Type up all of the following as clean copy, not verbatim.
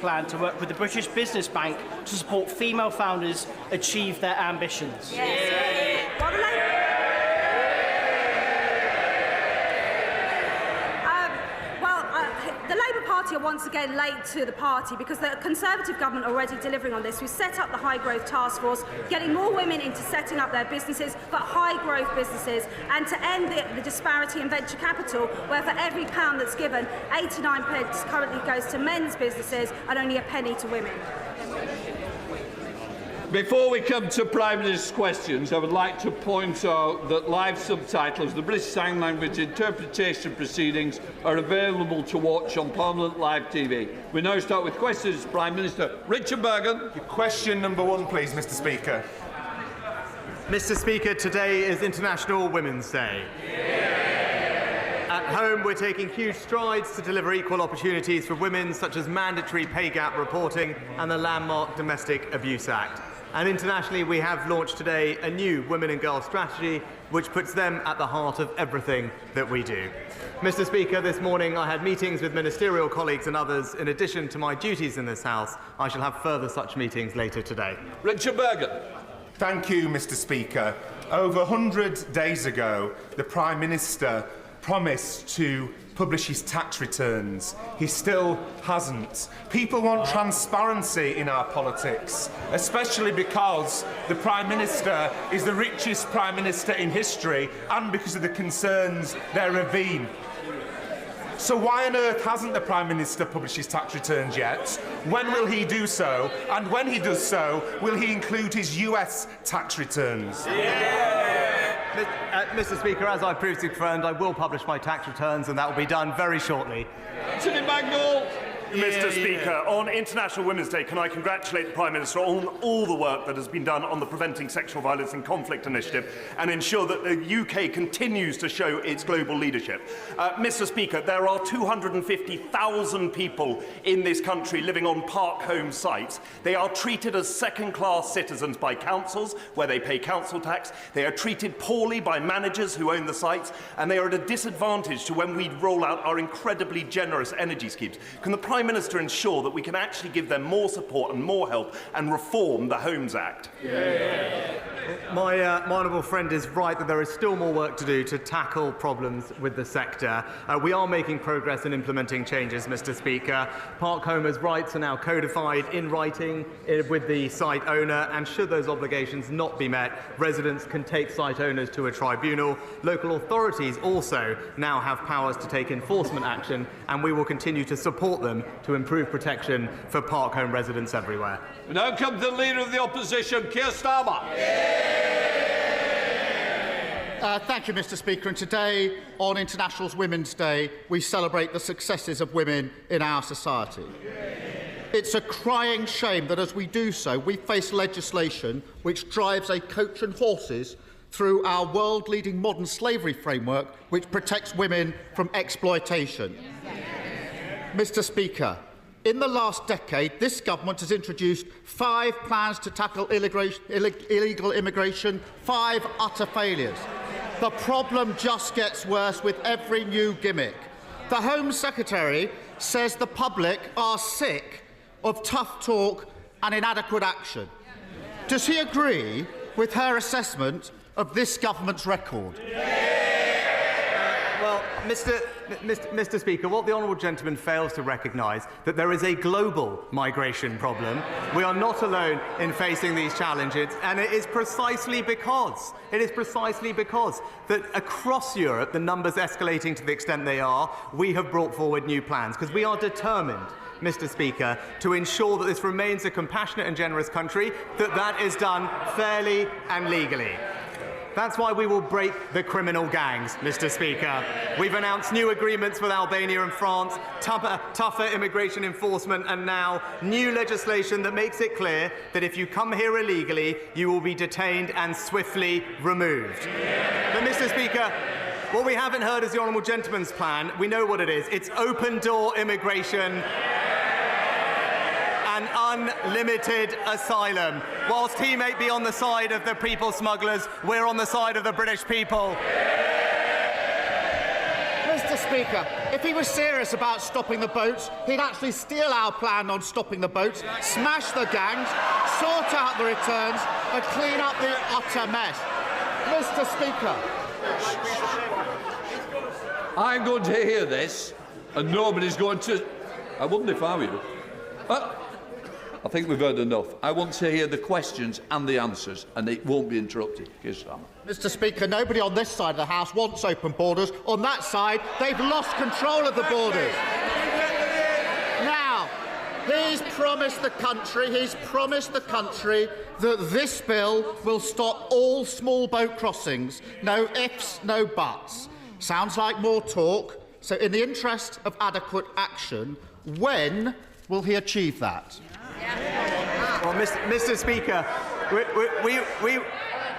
plan to work with the British Business Bank to support female founders achieve their ambitions? Yes. The Labour Party are once again late to the party because the Conservative government are already delivering on this. We set up the High Growth Task Force, getting more women into setting up their businesses, but high growth businesses, and to end the disparity in venture capital, where for every pound that's given, 89p currently goes to men's businesses and only a penny to women. Before we come to Prime Minister's questions, I would like to point out that live subtitles, the British Sign Language interpretation proceedings, are available to watch on Parliament Live TV. We now start with questions. Prime Minister Richard Bergen. Question number one, please, Mr. Speaker. Mr. Speaker, today is International Women's Day. At home, we're taking huge strides to deliver equal opportunities for women, such as mandatory pay gap reporting and the landmark Domestic Abuse Act. And internationally, we have launched today a new Women and Girls strategy, which puts them at the heart of everything that we do. Mr. Speaker, this morning I had meetings with ministerial colleagues and others. In addition to my duties in this House, I shall have further such meetings later today. Richard Bergen. Thank you, Mr. Speaker. Over 100 days ago, the Prime Minister promised to publish his tax returns. He still hasn't. People want transparency in our politics, especially because the Prime Minister is the richest Prime Minister in history and because of the concerns there have been. So why on earth hasn't the Prime Minister published his tax returns yet? When will he do so? And when he does so, will he include his US tax returns? Mr. Speaker, as I previously confirmed, I will publish my tax returns, and that will be done very shortly. Sitting Bengal. Mr. Speaker, on International Women's Day, can I congratulate the Prime Minister on all the work that has been done on the Preventing Sexual Violence and Conflict Initiative and ensure that the UK continues to show its global leadership. Mr. Speaker, there are 250,000 people in this country living on park home sites. They are treated as second-class citizens by councils, where they pay council tax. They are treated poorly by managers who own the sites, and they are at a disadvantage to when we roll out our incredibly generous energy schemes. Can the Prime Minister ensure that we can actually give them more support and more help and reform the Homes Act? My honourable friend is right that there is still more work to do to tackle problems with the sector. We are making progress in implementing changes, Mr. Speaker. Park owners' rights are now codified in writing with the site owner, and should those obligations not be met, residents can take site owners to a tribunal. Local authorities also now have powers to take enforcement action, and we will continue to support them to improve protection for park home residents everywhere. We now come to the Leader of the Opposition, Keir Starmer. Thank you, Mr. Speaker. And today, on International Women's Day, we celebrate the successes of women in our society. It's a crying shame that as we do so, we face legislation which drives a coach and horses through our world-leading modern slavery framework, which protects women from exploitation. Mr. Speaker, in the last decade, this government has introduced 5 plans to tackle illegal immigration, 5 utter failures. The problem just gets worse with every new gimmick. The Home Secretary says the public are sick of tough talk and inadequate action. Does he agree with her assessment of this government's record? Well, Mr. Speaker, what the honourable gentleman fails to recognise that there is a global migration problem. We are not alone in facing these challenges, and it is precisely because that across Europe the numbers escalating to the extent they are, we have brought forward new plans, because we are determined, Mr. Speaker, to ensure that this remains a compassionate and generous country, that is done fairly and legally. That's why we will break the criminal gangs, Mr. Speaker. We've announced new agreements with Albania and France, tougher immigration enforcement, and now new legislation that makes it clear that if you come here illegally, you will be detained and swiftly removed. But, Mr. Speaker, what we haven't heard is the honourable gentleman's plan. We know what it is. It's open-door immigration and unlimited asylum. Whilst he may be on the side of the people smugglers, we're on the side of the British people. Mr. Mr. Speaker, if he was serious about stopping the boats, he'd actually steal our plan on stopping the boats, smash the gangs, sort out the returns, and clean up the utter mess. Mr. Speaker. I'm going to hear this, and nobody's going to... I wouldn't if I were you. I think we've heard enough. I want to hear the questions and the answers, and it won't be interrupted. Keir Starmer. Mr. Speaker, nobody on this side of the House wants open borders. On that side, they've lost control of the borders. Now, he's promised the country that this bill will stop all small boat crossings. No ifs, no buts. Sounds like more talk. So, in the interest of adequate action, when will he achieve that? Well, Mr. Speaker,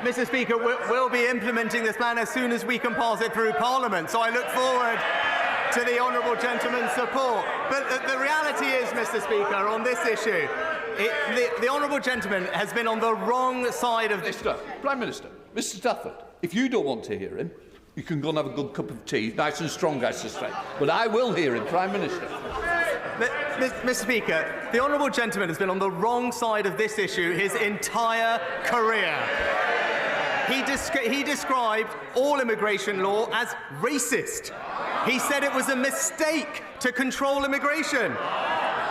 Mr. Speaker, we'll be implementing this plan as soon as we can pass it through Parliament. So I look forward to the honourable gentleman's support. But the reality is, Mr. Speaker, on this issue, the honourable gentleman has been on the wrong side of this. Prime Minister, Mr. Stafford, if you don't want to hear him, you can go and have a good cup of tea, nice and strong, I suspect. But I will hear him, Prime Minister. Mr. Speaker, the honourable gentleman has been on the wrong side of this issue his entire career. He described all immigration law as racist. He said it was a mistake to control immigration.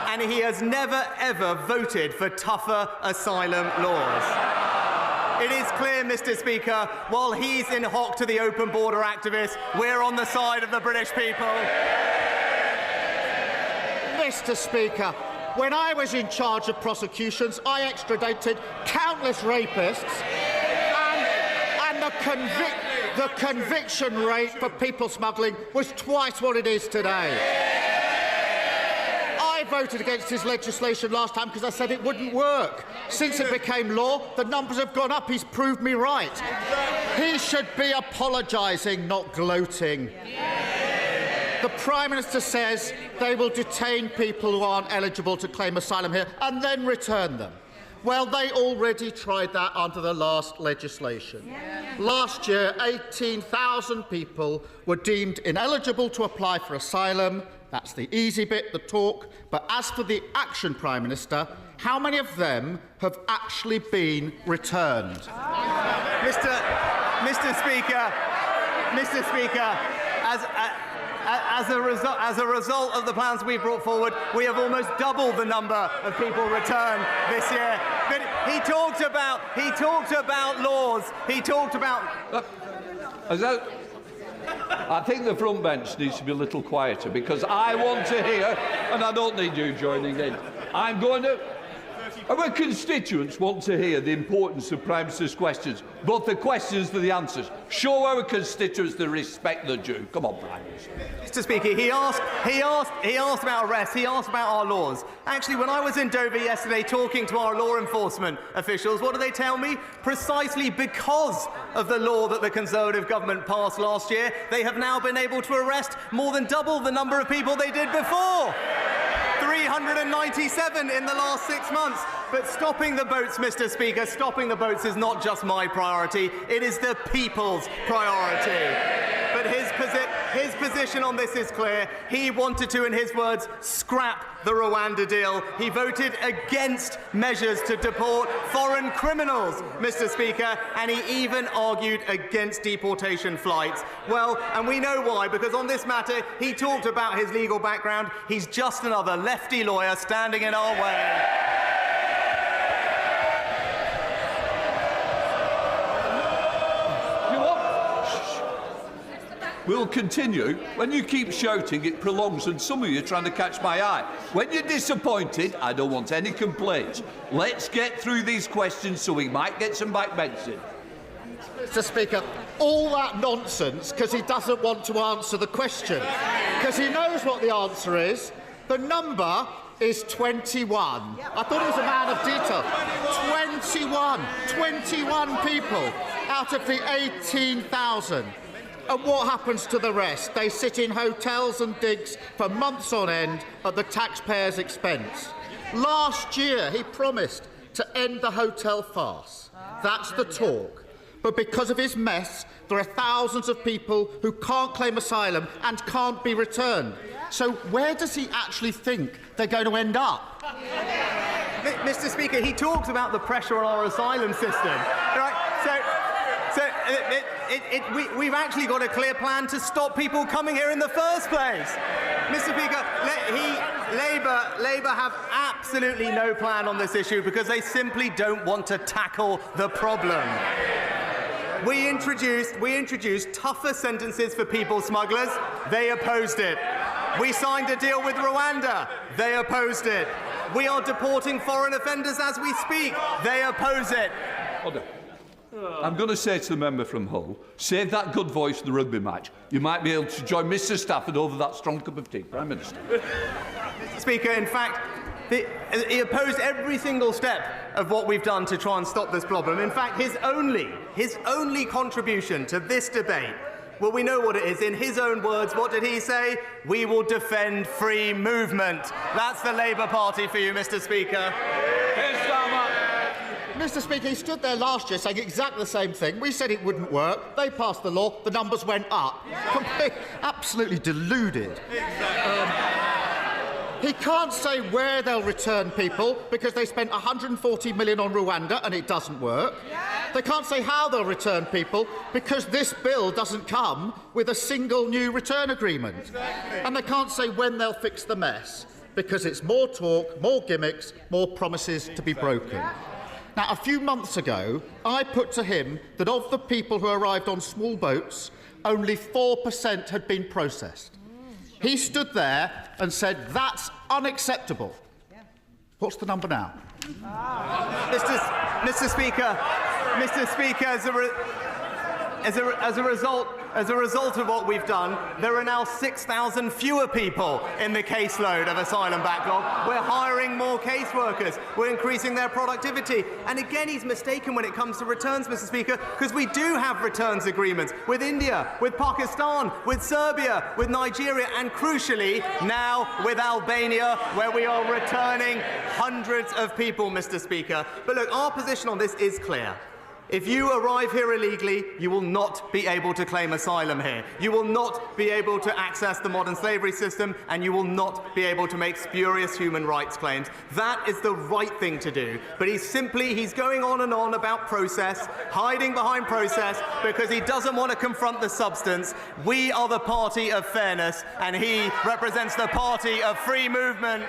And he has never, ever voted for tougher asylum laws. It is clear, Mr. Speaker, while he's in hock to the open border activists, we're on the side of the British people. Mr. Speaker, when I was in charge of prosecutions, I extradited countless rapists, and the conviction rate for people smuggling was twice what it is today. I voted against his legislation last time because I said it wouldn't work. Since it became law, the numbers have gone up. He's proved me right. He should be apologising, not gloating. The Prime Minister says they will detain people who aren't eligible to claim asylum here and then return them. Well, they already tried that under the last legislation. Last year, 18,000 people were deemed ineligible to apply for asylum. That's the easy bit, the talk. But as for the action, Prime Minister, how many of them have actually been returned? Mr. Speaker, as a result of the plans we brought forward, we have almost doubled the number of people returned this year. But he talked about laws. He talked about. I think the front bench needs to be a little quieter because I want to hear, and I don't need you joining in. I'm going to. Our constituents want to hear the importance of Prime Minister's questions, both the questions and the answers. Show our constituents the respect they're due. Come on, Prime Minister. Mr. Speaker, he asked about arrests, he asked about our laws. Actually, when I was in Dover yesterday talking to our law enforcement officials, what did they tell me? Precisely because of the law that the Conservative government passed last year, they have now been able to arrest more than double the number of people they did before. 397 in the last 6 months. But stopping the boats, Mr. Speaker, stopping the boats is not just my priority, it is the people's priority. But his position on this is clear. He wanted to, in his words, scrap the Rwanda deal. He voted against measures to deport foreign criminals, Mr. Speaker, and he even argued against deportation flights. Well, and we know why, because on this matter, he talked about his legal background. He's just another lefty lawyer standing in our way. We'll continue. When you keep shouting, it prolongs, and some of you are trying to catch my eye. When you're disappointed, I don't want any complaints. Let's get through these questions so we might get some backbenching. Mr. Speaker, all that nonsense because he doesn't want to answer the question. Because he knows what the answer is. The number is 21. I thought he was a man of detail. 21 people out of the 18,000. And what happens to the rest? They sit in hotels and digs for months on end at the taxpayers' expense. Last year, he promised to end the hotel farce. That's the talk. but because of his mess, there are thousands of people who can't claim asylum and can't be returned. So where does he actually think they're going to end up? Mr. Speaker, he talks about the pressure on our asylum system. Right? We've actually got a clear plan to stop people coming here in the first place. Mr. Speaker, Labour have absolutely no plan on this issue because they simply don't want to tackle the problem. We introduced tougher sentences for people smugglers. They opposed it. We signed a deal with Rwanda. They opposed it. We are deporting foreign offenders as we speak. They oppose it. Hold on. I'm going to say to the member from Hull, save that good voice for the rugby match. You might be able to join Mr Stafford over that strong cup of tea. Prime Minister. Mr. Speaker, in fact, he opposed every single step of what we've done to try and stop this problem. In fact, his only contribution to this debate, well, we know what it is. In his own words, what did he say? We will defend free movement. That's the Labour Party for you, Mr. Speaker. Keir Starmer. Mr. Speaker, he stood there last year saying exactly the same thing. We said it wouldn't work. They passed the law. The numbers went up. Absolutely deluded. He can't say where they'll return people because they spent 140 million on Rwanda and it doesn't work. They can't say how they'll return people because this bill doesn't come with a single new return agreement. And they can't say when they'll fix the mess because it's more talk, more gimmicks, more promises to be broken. Now, a few months ago, I put to him that of the people who arrived on small boats, only 4% had been processed. He stood there and said, that's unacceptable. What's the number now? Mr. Speaker, as a result of what we've done, there are now 6,000 fewer people in the caseload of asylum backlog. We're hiring more caseworkers. We're increasing their productivity. And again, he's mistaken when it comes to returns, Mr. Speaker, because we do have returns agreements with India, with Pakistan, with Serbia, with Nigeria, and crucially, now with Albania, where we are returning hundreds of people, Mr. Speaker. But look, our position on this is clear. If you arrive here illegally, you will not be able to claim asylum here. You will not be able to access the modern slavery system, and you will not be able to make spurious human rights claims. That is the right thing to do. But he's going on and on about process, hiding behind process, because he doesn't want to confront the substance. We are the party of fairness, and he represents the party of free movement.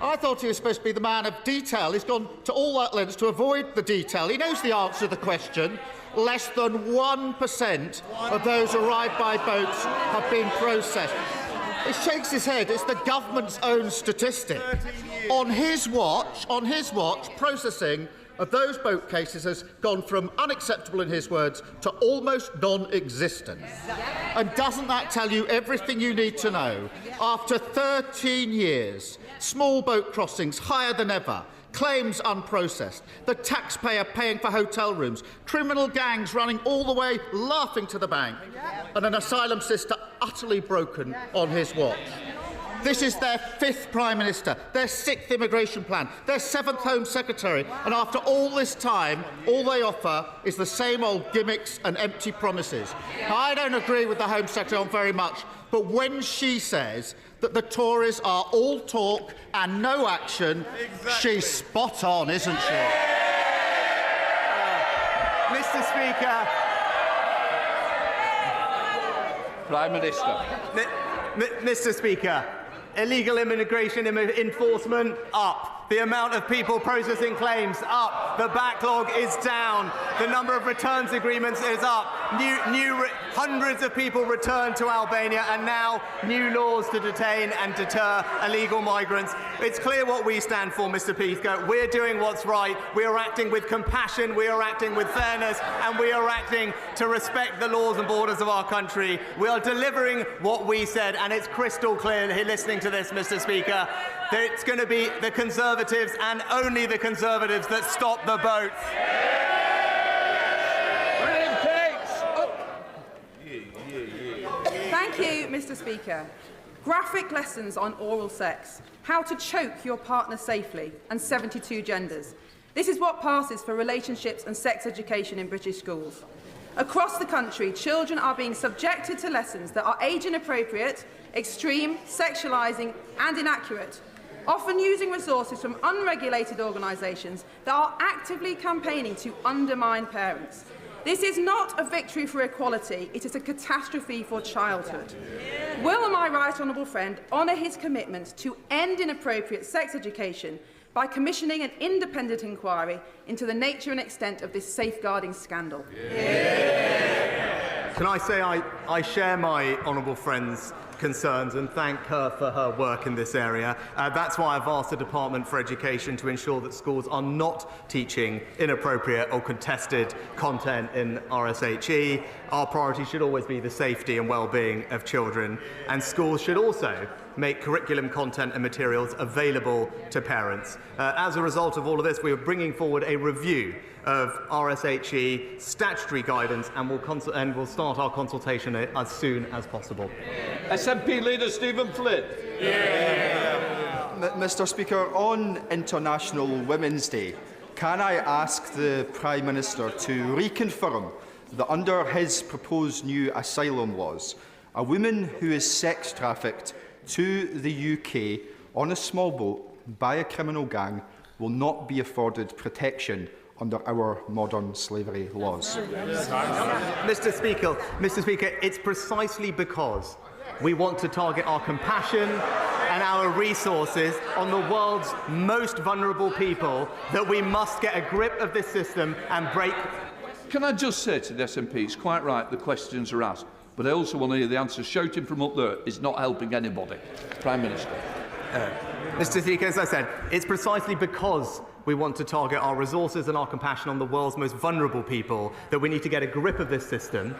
I thought he was supposed to be the man of detail. He's gone to all that lengths to avoid the detail. He knows the answer to the question. Less than 1% of those arrived by boats have been processed. He shakes his head. It's the government's own statistic. On his watch, processing of those boat cases has gone from unacceptable, in his words, to almost non-existent. And doesn't that tell you everything you need to know? After 13 years, small boat crossings higher than ever, claims unprocessed, the taxpayer paying for hotel rooms, criminal gangs running all the way laughing to the bank, and an asylum system utterly broken on his watch. This is their 5th Prime Minister, their 6th immigration plan, their 7th Home Secretary, and after all this time, all they offer is the same old gimmicks and empty promises. Now, I don't agree with the Home Secretary on very much, but when she says that the Tories are all talk and no action, she's spot on, isn't she? Mr. Speaker. Prime Minister. Mr. Speaker. Illegal immigration enforcement, up. The amount of people processing claims, up. The backlog is down. The number of returns agreements is up. Hundreds of people returned to Albania, and now new laws to detain and deter illegal migrants. It's clear what we stand for, Mr. Speaker. We're doing what's right. We are acting with compassion. We are acting with fairness. And we are acting to respect the laws and borders of our country. We are delivering what we said, and it's crystal clear here listening to this, Mr. Speaker, that it's going to be the Conservatives and only the Conservatives that stop the boat. Thank you, Mr. Speaker. Graphic lessons on oral sex, how to choke your partner safely, and 72 genders. This is what passes for relationships and sex education in British schools. Across the country, children are being subjected to lessons that are age-inappropriate, extreme, sexualising and inaccurate, often using resources from unregulated organisations that are actively campaigning to undermine parents. This is not a victory for equality, it is a catastrophe for childhood. Will my right honourable friend honour his commitment to end inappropriate sex education by commissioning an independent inquiry into the nature and extent of this safeguarding scandal? Can I say I share my honourable friend's concerns and thank her for her work in this area. That's why I've asked the Department for Education to ensure that schools are not teaching inappropriate or contested content in RSHE. Our priority should always be the safety and well-being of children, and schools should also make curriculum content and materials available to parents. As a result of all of this, we are bringing forward a review of RSHE statutory guidance, and we'll start our consultation as soon as possible. SNP Leader Stephen Flynn. Mr. Speaker, on International Women's Day, can I ask the Prime Minister to reconfirm that under his proposed new asylum laws, a woman who is sex trafficked to the UK on a small boat by a criminal gang will not be afforded protection under our modern slavery laws? Mr. Speaker, it's precisely because we want to target our compassion and our resources on the world's most vulnerable people that we must get a grip of this system and break. Can I just say to the SNP, it's quite right the questions are asked, but I also want to hear the answers. Shouting from up there is not helping anybody. Prime Minister. Mr. Speaker, as I said, it's precisely because we want to target our resources and our compassion on the world's most vulnerable people that we need to get a grip of this system,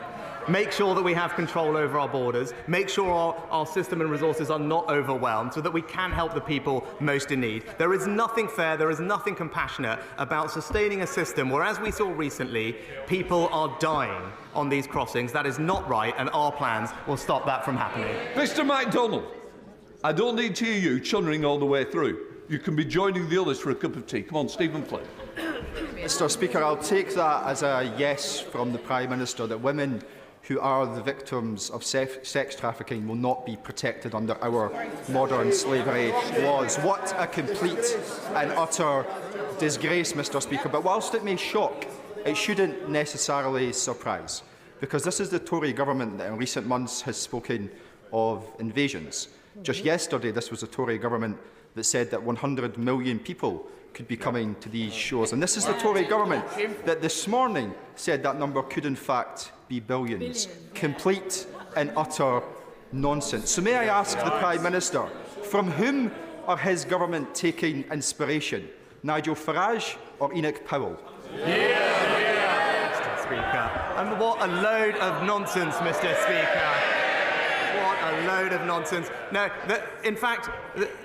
make sure that we have control over our borders, make sure our system and resources are not overwhelmed so that we can help the people most in need. There is nothing fair, there is nothing compassionate about sustaining a system where, as we saw recently, people are dying on these crossings. That is not right, and our plans will stop that from happening. Mr. MacDonald, I don't need to hear you chunnering all the way through. You can be joining the others for a cup of tea. Come on, Stephen Flynn. Mr. Speaker, I'll take that as a yes from the Prime Minister that women who are the victims of sex trafficking will not be protected under our modern slavery laws. What a complete and utter disgrace, Mr. Speaker. But whilst it may shock, it shouldn't necessarily surprise, because this is the Tory government that in recent months has spoken of invasions. Just yesterday, this was a Tory government that said that 100 million people could be coming to these shores. And this is the Tory government that this morning said that number could in fact be billions. Complete and utter nonsense. So may I ask the Prime Minister, from whom are his government taking inspiration? Nigel Farage or Enoch Powell? Mr. Speaker. And what a load of nonsense, Mr. Speaker. What a load of nonsense. No, in fact,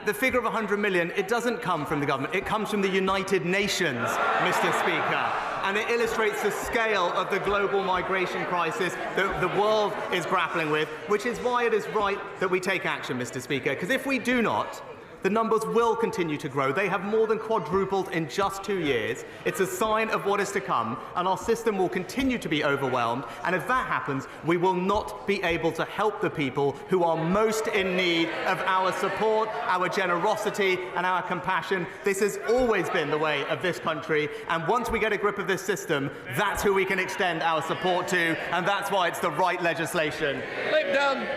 the figure of 100 million, it doesn't come from the government. It comes from the United Nations, Mr. Speaker. And it illustrates the scale of the global migration crisis that the world is grappling with, which is why it is right that we take action, Mr. Speaker. Because if we do not, the numbers will continue to grow. They have more than quadrupled in just 2 years. It's a sign of what is to come, and our system will continue to be overwhelmed. And if that happens, we will not be able to help the people who are most in need of our support, our generosity, and our compassion. This has always been the way of this country, and once we get a grip of this system, that's who we can extend our support to, and that's why it's the right legislation. Lip down.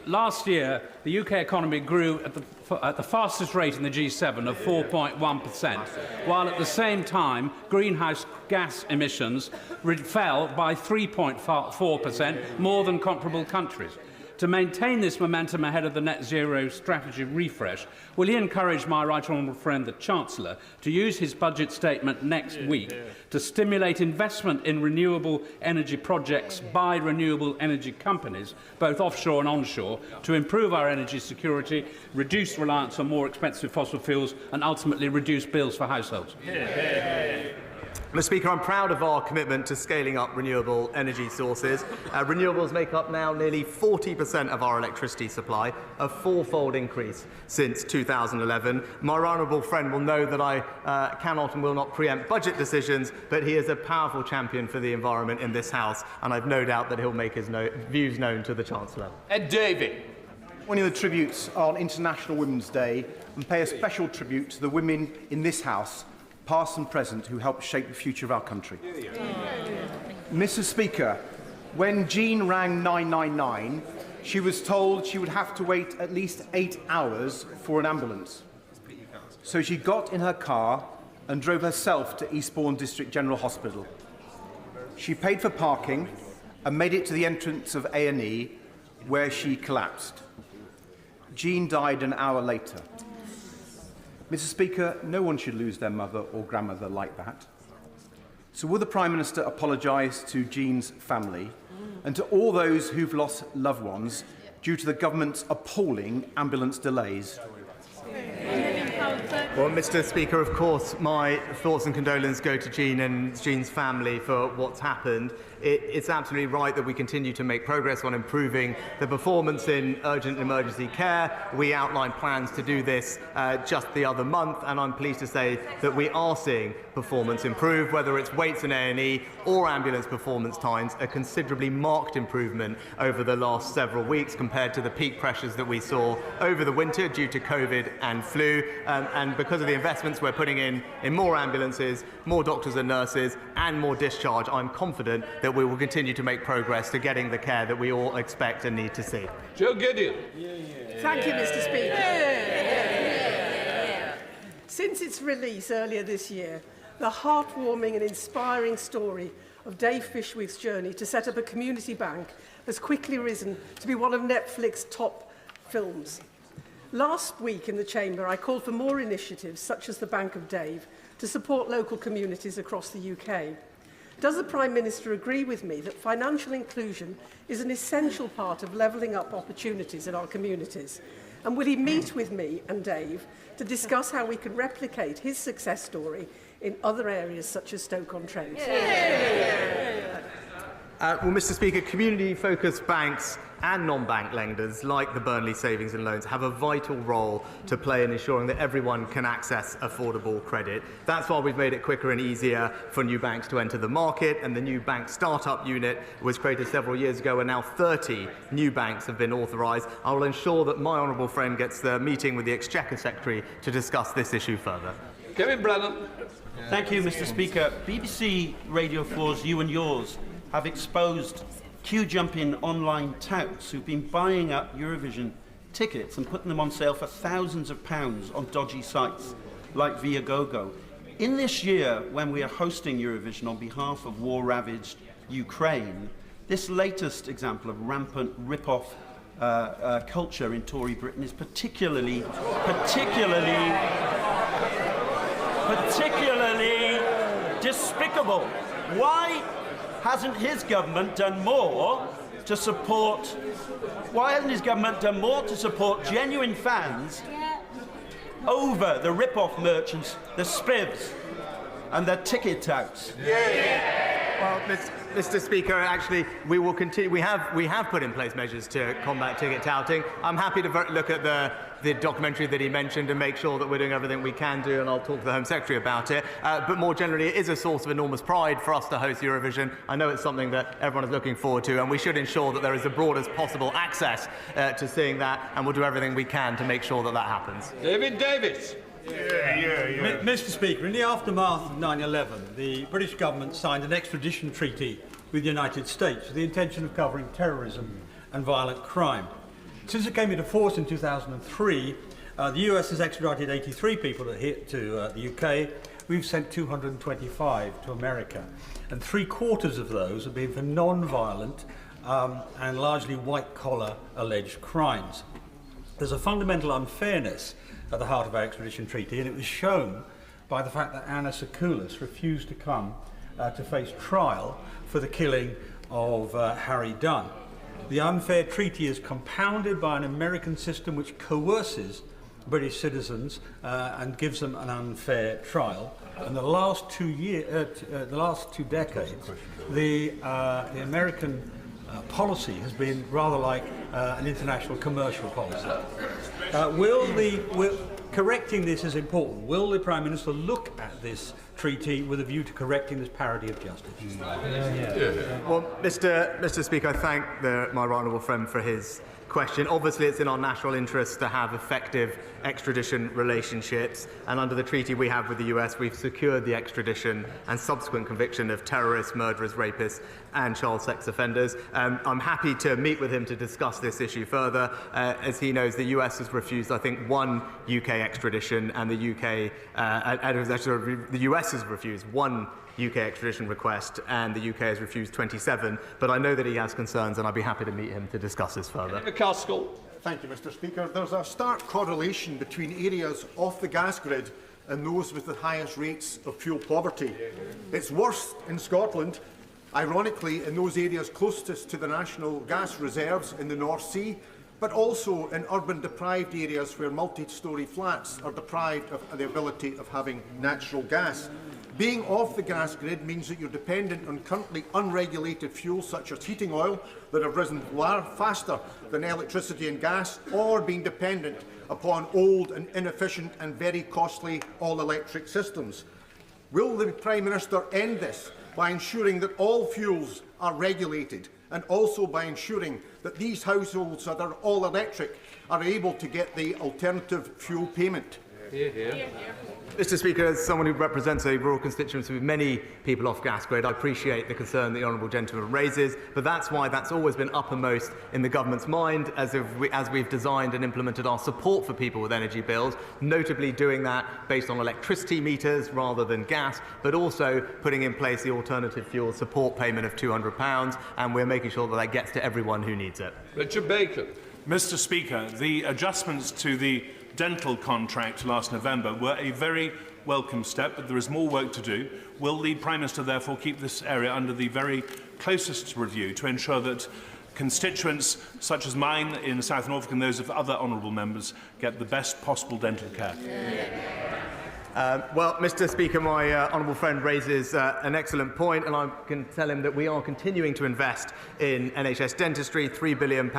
Last year, the UK economy grew at the fastest rate in the G7 of 4.1%, while at the same time, greenhouse gas emissions fell by 3.4%, more than comparable countries. To maintain this momentum ahead of the net zero strategy refresh, will he encourage my right honourable friend, the Chancellor, to use his budget statement next week to stimulate investment in renewable energy projects by renewable energy companies, both offshore and onshore, to improve our energy security, reduce reliance on more expensive fossil fuels and ultimately reduce bills for households? Mr. Speaker, I'm proud of our commitment to scaling up renewable energy sources. Renewables make up now nearly 40% of our electricity supply, a fourfold increase since 2011. My honourable friend will know that I cannot and will not preempt budget decisions, but he is a powerful champion for the environment in this House, and I've no doubt that he'll make his views known to the Chancellor. Ed Davey. Join in the tributes on International Women's Day and pay a special tribute to the women in this House, past and present, who helped shape the future of our country. Mr. Speaker, when Jean rang 999, she was told she would have to wait at least 8 hours for an ambulance. So she got in her car and drove herself to Eastbourne District General Hospital. She paid for parking and made it to the entrance of A&E, where she collapsed. Jean died an hour later. Mr. Speaker, no one should lose their mother or grandmother like that. So will the Prime Minister apologise to Jean's family and to all those who've lost loved ones due to the government's appalling ambulance delays? Well, Mr. Speaker, of course, my thoughts and condolences go to Jean and Jean's family for what's happened. It's absolutely right that we continue to make progress on improving the performance in urgent and emergency care. We outlined plans to do this just the other month, and I'm pleased to say that we are seeing performance improve, whether it's waits in A&E or ambulance performance times, a considerably marked improvement over the last several weeks compared to the peak pressures that we saw over the winter due to COVID and flu. And because of the investments we're putting in more ambulances, more doctors and nurses, and more discharge, I'm confident that we will continue to make progress to getting the care that we all expect and need to see. Joe Gideon. Thank you, Mr. Speaker. Since its release earlier this year, the heartwarming and inspiring story of Dave Fishwith's journey to set up a community bank has quickly risen to be one of Netflix's top films. Last week in the Chamber, I called for more initiatives, such as the Bank of Dave, to support local communities across the UK. Does the Prime Minister agree with me that financial inclusion is an essential part of levelling up opportunities in our communities? And will he meet with me and Dave to discuss how we can replicate his success story in other areas such as Stoke-on-Trent? Well, Mr. Speaker, community-focused banks and non-bank lenders like the Burnley Savings and Loans have a vital role to play in ensuring that everyone can access affordable credit. That's why we've made it quicker and easier for new banks to enter the market, and the new bank startup unit was created several years ago, and now 30 new banks have been authorised. I will ensure that my honourable friend gets the meeting with the Exchequer Secretary to discuss this issue further. Kevin Brennan. Thank you, Mr. Speaker. BBC Radio 4's You and Yours have exposed queue-jumping online touts who've been buying up Eurovision tickets and putting them on sale for thousands of pounds on dodgy sites like Viagogo. In this year, when we are hosting Eurovision on behalf of war-ravaged Ukraine, this latest example of rampant rip-off culture in Tory Britain is particularly despicable. Why hasn't his government done more to support? Why hasn't his government done more to support genuine fans over the rip-off merchants, the spivs, and the ticket touts? Well, Mr. Speaker, actually, we will continue. We have put in place measures to combat ticket touting. I'm happy to look at the documentary that he mentioned and make sure that we're doing everything we can do, and I'll talk to the Home Secretary about it. But more generally, it is a source of enormous pride for us to host Eurovision. I know it's something that everyone is looking forward to, and we should ensure that there is the broadest possible access to seeing that, and we'll do everything we can to make sure that that happens. David Davis. Mr. Speaker, in the aftermath of 9/11, the British government signed an extradition treaty with the United States with the intention of covering terrorism and violent crime. Since it came into force in 2003, the US has extradited 83 people to the UK. We've sent 225 to America, and 3/4 of those have been for non-violent and largely white-collar alleged crimes. There's a fundamental unfairness at the heart of our extradition treaty, and it was shown by the fact that Anna Sakoulas refused to come to face trial for the killing of Harry Dunn. The unfair treaty is compounded by an American system which coerces British citizens and gives them an unfair trial. In the last 2 decades, the American policy has been rather like an international commercial policy. Correcting this is important. Will the Prime Minister look at this treaty with a view to correcting this parity of justice? Well, Mr. Speaker, I thank my right honourable friend for his question. Obviously, it's in our national interest to have effective extradition relationships, and under the treaty we have with the US, we've secured the extradition and subsequent conviction of terrorists, murderers, rapists and child sex offenders. I'm happy to meet with him to discuss this issue further. As he knows, the US has refused, I think, 1 UK extradition, and the US has refused 1 UK extradition request, and the UK has refused 27. But I know that he has concerns, and I'd be happy to meet him to discuss this further. Thank you, Mr. Speaker. There's a stark correlation between areas off the gas grid and those with the highest rates of fuel poverty. It's worse in Scotland, ironically, in those areas closest to the national gas reserves in the North Sea, but also in urban deprived areas where multi-storey flats are deprived of the ability of having natural gas. Being off the gas grid means that you're dependent on currently unregulated fuels such as heating oil that have risen far faster than electricity and gas, or being dependent upon old and inefficient and very costly all-electric systems. Will the Prime Minister end this by ensuring that all fuels are regulated, and also by ensuring that these households that are all-electric are able to get the alternative fuel payment? Mr. Speaker, as someone who represents a rural constituency with many people off gas grid, I appreciate the concern the honourable gentleman raises, but that's why that's always been uppermost in the government's mind as we've designed and implemented our support for people with energy bills, notably doing that based on electricity meters rather than gas, but also putting in place the alternative fuel support payment of £200, and we're making sure that that gets to everyone who needs it. Richard Bacon. Mr. Speaker, the adjustments to the dental contract last November were a very welcome step, but there is more work to do. Will the Prime Minister therefore keep this area under the very closest review to ensure that constituents such as mine in South Norfolk and those of other honourable members get the best possible dental care? Well, Mr. Speaker, my honourable friend raises an excellent point, and I can tell him that we are continuing to invest in NHS dentistry, £3 billion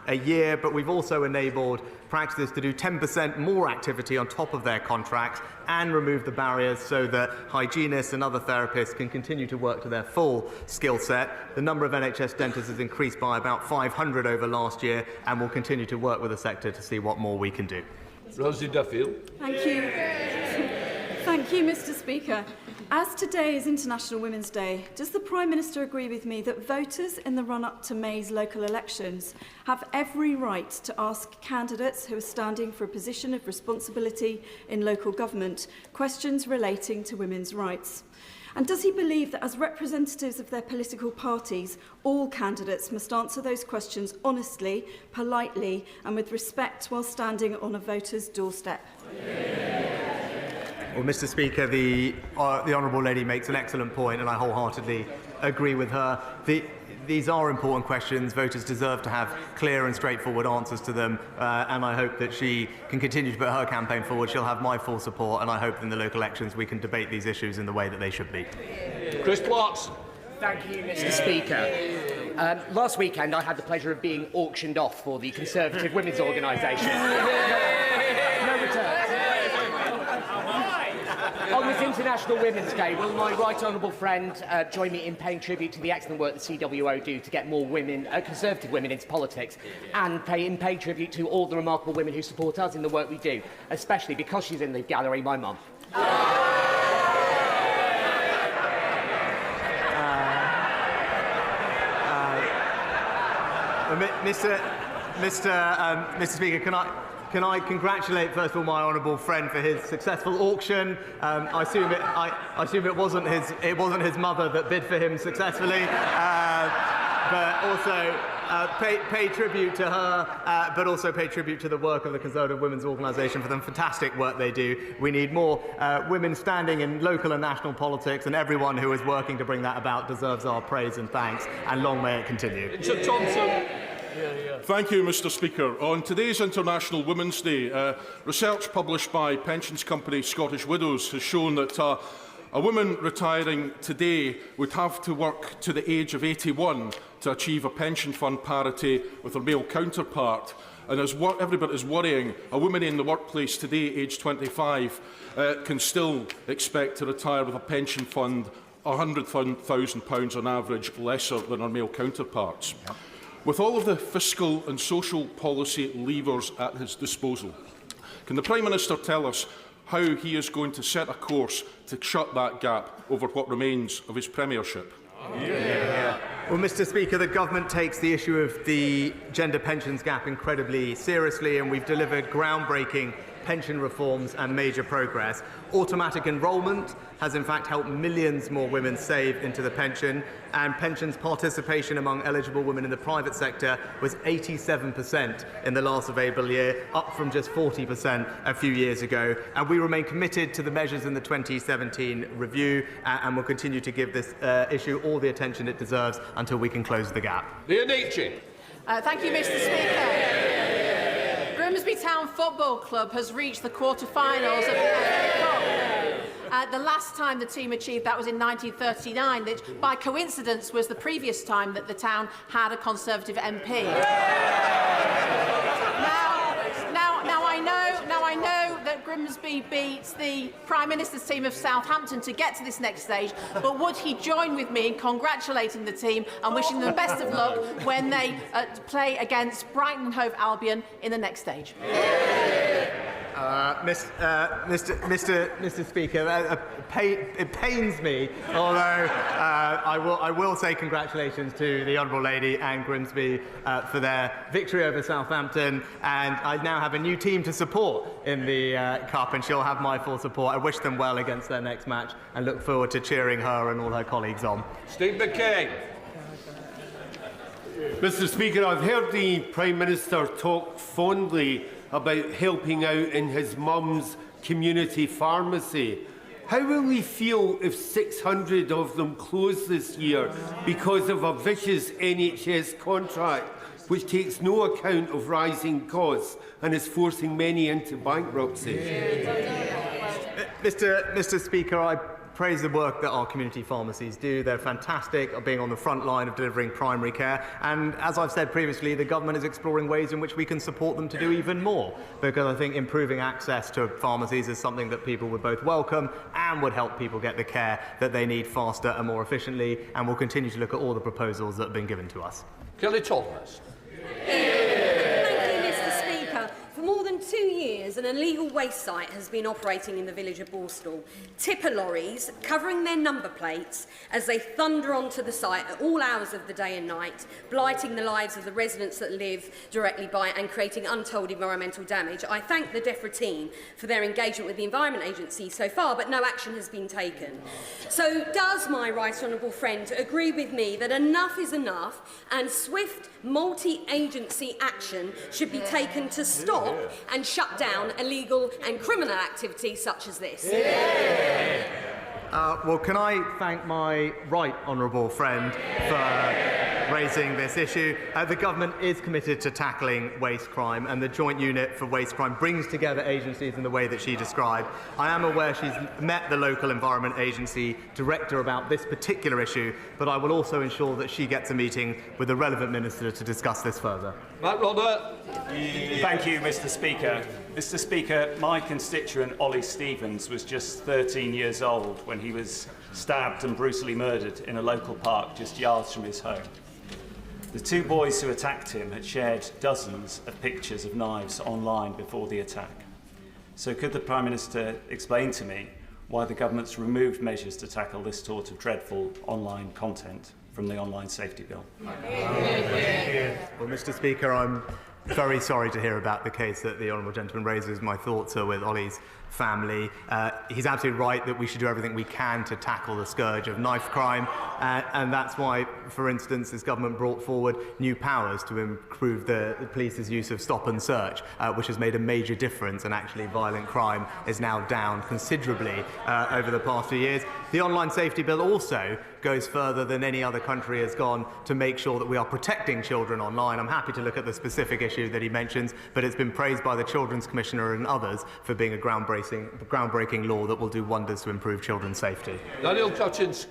a year, but we've also enabled practices to do 10% more activity on top of their contracts and remove the barriers so that hygienists and other therapists can continue to work to their full skill set. The number of NHS dentists has increased by about 500 over last year, and we'll continue to work with the sector to see what more we can do. Rosie Duffield. Thank you. Thank you, Mr. Speaker. As today is International Women's Day, does the Prime Minister agree with me that voters in the run-up to May's local elections have every right to ask candidates who are standing for a position of responsibility in local government questions relating to women's rights? And does he believe that as representatives of their political parties, all candidates must answer those questions honestly, politely and with respect while standing on a voter's doorstep? Well, Mr. Speaker, the honourable lady makes an excellent point, and I wholeheartedly agree with her. These are important questions. Voters deserve to have clear and straightforward answers to them, and I hope that she can continue to put her campaign forward. She'll have my full support, and I hope in the local elections we can debate these issues in the way that they should be. Chris Plotts. Thank you, Mr. Speaker. Last weekend I had the pleasure of being auctioned off for the Conservative Women's Organisation. No returns. On this International Women's Day, will my right honourable friend join me in paying tribute to the excellent work the CWO do to get more women, Conservative women into politics, and pay tribute to all the remarkable women who support us in the work we do, especially because she's in the gallery, my mum. Mr. Speaker, can I congratulate, first of all, my honourable friend for his successful auction? I assume it wasn't his mother that bid for him successfully, but also pay tribute to her, but also pay tribute to the work of the Conservative Women's Organisation for the fantastic work they do. We need more women standing in local and national politics, and everyone who is working to bring that about deserves our praise and thanks, and long may it continue. Richard Thompson. Thank you, Mr Speaker. On today's International Women's Day, research published by pensions company Scottish Widows has shown that a woman retiring today would have to work to the age of 81 to achieve a pension fund parity with her male counterpart. And as every bit as worrying, a woman in the workplace today, aged 25, can still expect to retire with a pension fund £100,000 on average lesser than her male counterparts. With all of the fiscal and social policy levers at his disposal, can the Prime Minister tell us how he is going to set a course to shut that gap over what remains of his premiership? Well, Mr Speaker, the government takes the issue of the gender pensions gap incredibly seriously, and we've delivered groundbreaking pension reforms and major progress. Automatic enrolment has in fact helped millions more women save into the pension, and pensions participation among eligible women in the private sector was 87% in the last available year, up from just 40% a few years ago. And we remain committed to the measures in the 2017 review and will continue to give this issue all the attention it deserves until we can close the gap. Thank you, Mr Speaker. Grimsby Town Football Club has reached the quarter-finals of the FA Cup. The last time the team achieved that was in 1939, which by coincidence was the previous time that the town had a Conservative MP. Now I know that Grimsby beats the Prime Minister's team of Southampton to get to this next stage, but would he join with me in congratulating the team and wishing them best of luck when they play against Brighton and Hove Albion in the next stage? Mr Speaker, it pains me, although I will say congratulations to the Honourable Lady and Grimsby for their victory over Southampton, and I now have a new team to support in the Cup, and she'll have my full support. I wish them well against their next match and look forward to cheering her and all her colleagues on. Steve McKay. Mr Speaker, I've heard the Prime Minister talk fondly about helping out in his mum's community pharmacy. How will he feel if 600 of them close this year because of a vicious NHS contract which takes no account of rising costs and is forcing many into bankruptcy? Mr Speaker, I praise the work that our community pharmacies do. They're fantastic at being on the front line of delivering primary care, and as I've said previously, the government is exploring ways in which we can support them to do even more, because I think improving access to pharmacies is something that people would both welcome and would help people get the care that they need faster and more efficiently, and we'll continue to look at all the proposals that have been given to us. Kelly Thomas. For more than 2 years, an illegal waste site has been operating in the village of Borstal. Tipper lorries covering their number plates as they thunder onto the site at all hours of the day and night, blighting the lives of the residents that live directly by it and creating untold environmental damage. I thank the DEFRA team for their engagement with the Environment Agency so far, but no action has been taken. So does my right honourable friend agree with me that enough is enough and swift multi-agency action should be taken to stop and shut down illegal and criminal activity such as this? Well, can I thank my right honourable friend for raising this issue? The government is committed to tackling waste crime, and the Joint Unit for Waste Crime brings together agencies in the way that she described. I am aware she's met the local Environment Agency director about this particular issue, but I will also ensure that she gets a meeting with the relevant minister to discuss this further. Matt Rodder. Thank you, Mr Speaker. Mr Speaker, my constituent Ollie Stevens was just 13 years old when he was stabbed and brutally murdered in a local park just yards from his home. The two boys who attacked him had shared dozens of pictures of knives online before the attack. So could the Prime Minister explain to me why the government's removed measures to tackle this sort of dreadful online content from the Online Safety Bill? Well, Mr Speaker, I'm very sorry to hear about the case that the honourable gentleman raises. My thoughts are with Ollie's family. He's absolutely right that we should do everything we can to tackle the scourge of knife crime, and that's why, for instance, this government brought forward new powers to improve the police's use of stop and search, which has made a major difference, and actually violent crime is now down considerably over the past few years. The Online Safety Bill also goes further than any other country has gone to make sure that we are protecting children online. I'm happy to look at the specific issue that he mentions, but it's been praised by the Children's Commissioner and others for being a groundbreaking law that will do wonders to improve children's safety. Daniel Cutchins.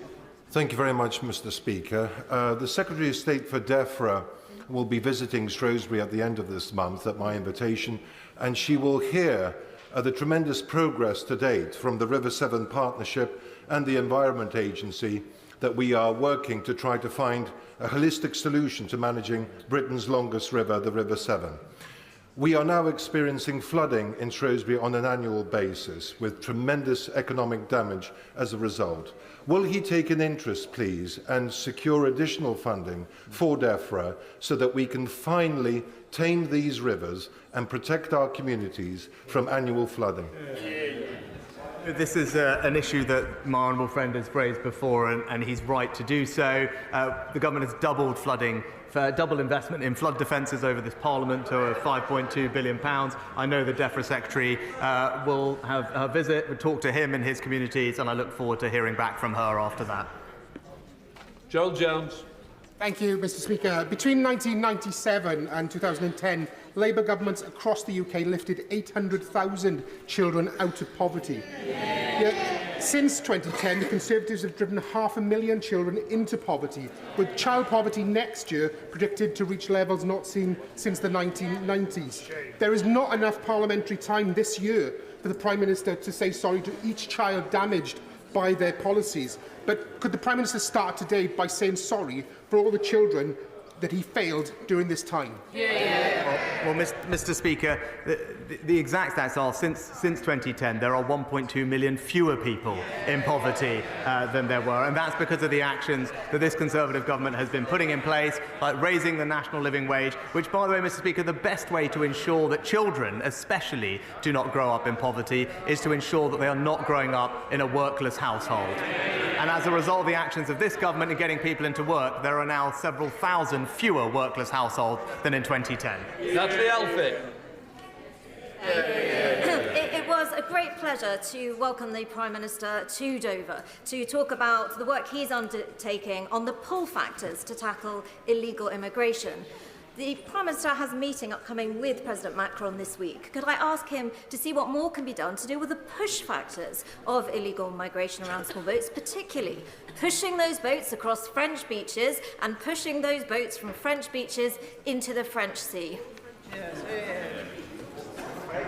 Thank you very much, Mr. Speaker. The Secretary of State for DEFRA will be visiting Shrewsbury at the end of this month at my invitation, and she will hear the tremendous progress to date from the River Severn Partnership and the Environment Agency that we are working to try to find a holistic solution to managing Britain's longest river, the River Severn. We are now experiencing flooding in Shrewsbury on an annual basis, with tremendous economic damage as a result. Will he take an interest, please, and secure additional funding for DEFRA so that we can finally tame these rivers and protect our communities from annual flooding? This is an issue that my honourable friend has raised before, and he's right to do so. The government has doubled flooding, double investment in flood defences over this Parliament to £5.2 billion. I know the DEFRA Secretary will have her visit, we'll talk to him and his communities, and I look forward to hearing back from her after that. Gerald Jones. Thank you, Mr. Speaker. Between 1997 and 2010, Labour governments across the UK lifted 800,000 children out of poverty. Yet, since 2010, the Conservatives have driven 500,000 children into poverty, with child poverty next year predicted to reach levels not seen since the 1990s. There is not enough parliamentary time this year for the Prime Minister to say sorry to each child damaged by their policies. But could the Prime Minister start today by saying sorry for all the children that he failed during this time? Well, Mr. Speaker, the exact stats are since 2010 there are 1.2 million fewer people in poverty than there were, and that's because of the actions that this Conservative government has been putting in place, like raising the national living wage, which, by the way, Mr. Speaker, the best way to ensure that children especially do not grow up in poverty is to ensure that they are not growing up in a workless household. And as a result of the actions of this government in getting people into work, there are now several thousand fewer workless households than in 2010. Natalie Alfie. It was a great pleasure to welcome the Prime Minister to Dover to talk about the work he's undertaking on the pull factors to tackle illegal immigration. The Prime Minister has a meeting upcoming with President Macron this week. Could I ask him to see what more can be done to deal with the push factors of illegal migration around small boats, particularly pushing those boats across French beaches and pushing those boats from French beaches into the French Sea?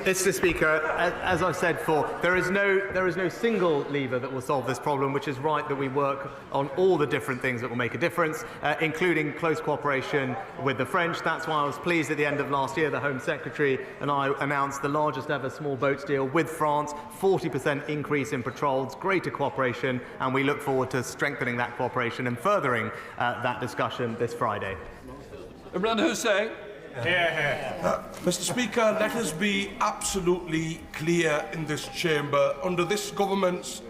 Mr. Speaker, as I've said before, there is no single lever that will solve this problem, which is right that we work on all the different things that will make a difference, including close cooperation with the French. That's why I was pleased at the end of last year the Home Secretary and I announced the largest ever small boats deal with France, 40% increase in patrols, greater cooperation, and we look forward to strengthening that cooperation and furthering that discussion this Friday. Imran Hussain. Mr. Speaker, let us be absolutely clear in this chamber. Under this government's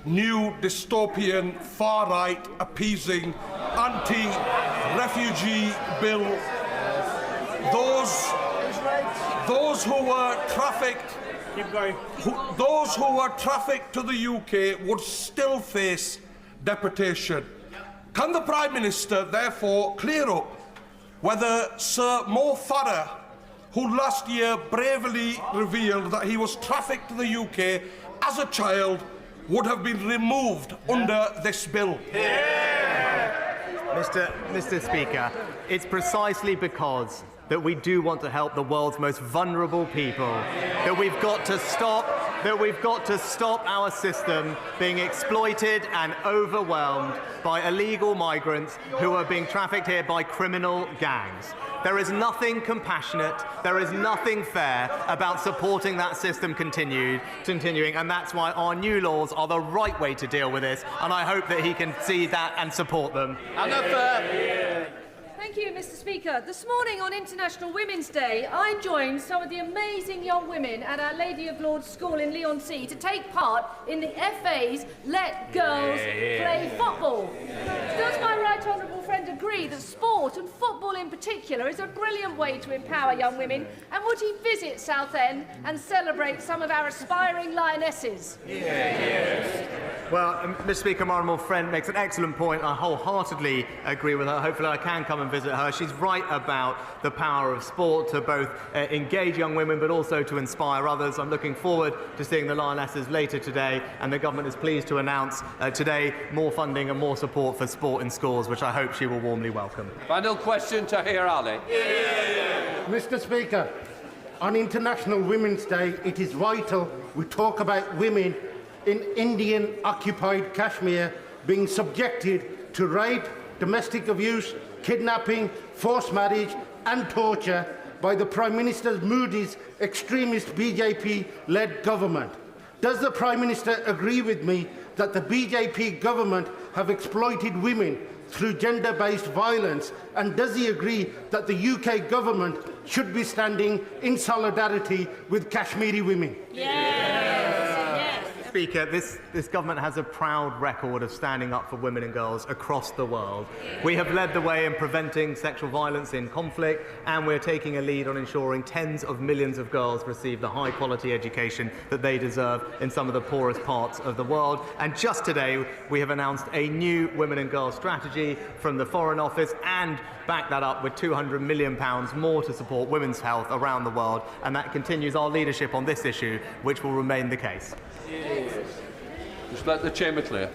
new dystopian, far-right, appeasing, anti-refugee bill, those who were trafficked to the UK would still face deportation. Can the Prime Minister therefore clear up whether Sir Mo Farah, who last year bravely revealed that he was trafficked to the UK as a child, would have been removed under this bill? Mr. Speaker, it's precisely because that we do want to help the world's most vulnerable people that we've got to stop our system being exploited and overwhelmed by illegal migrants who are being trafficked here by criminal gangs. There is nothing compassionate, there is nothing fair about supporting that system continuing, and that's why our new laws are the right way to deal with this, and I hope that he can see that and support them. Thank you, Mr. Speaker. This morning on International Women's Day, I joined some of the amazing young women at Our Lady of Lourdes School in Leigh-on-Sea to take part in the FA's Let Girls Play Football. Does my right honourable friend agree that sport, and football in particular, is a brilliant way to empower young women? And would he visit Southend and celebrate some of our aspiring lionesses? Well, Mr. Speaker, my honourable friend makes an excellent point. I wholeheartedly agree with her. Hopefully I can come and visit her. She's right about the power of sport to both engage young women but also to inspire others. I'm looking forward to seeing the Lionesses later today, and the government is pleased to announce today more funding and more support for sport in schools, which I hope she will warmly welcome. Final question, Tahir Ali. Mr. Speaker, on International Women's Day, it is vital we talk about women in Indian-occupied Kashmir being subjected to rape, domestic abuse, kidnapping, forced marriage and torture by the Prime Minister Modi's extremist BJP-led government. Does the Prime Minister agree with me that the BJP government have exploited women through gender-based violence, and does he agree that the UK government should be standing in solidarity with Kashmiri women? Speaker, this government has a proud record of standing up for women and girls across the world. We have led the way in preventing sexual violence in conflict, and we're taking a lead on ensuring tens of millions of girls receive the high-quality education that they deserve in some of the poorest parts of the world. And just today, we have announced a new women and girls strategy from the Foreign Office and back that up with £200 million more to support women's health around the world, and that continues our leadership on this issue, which will remain the case. Just let the chamber clear.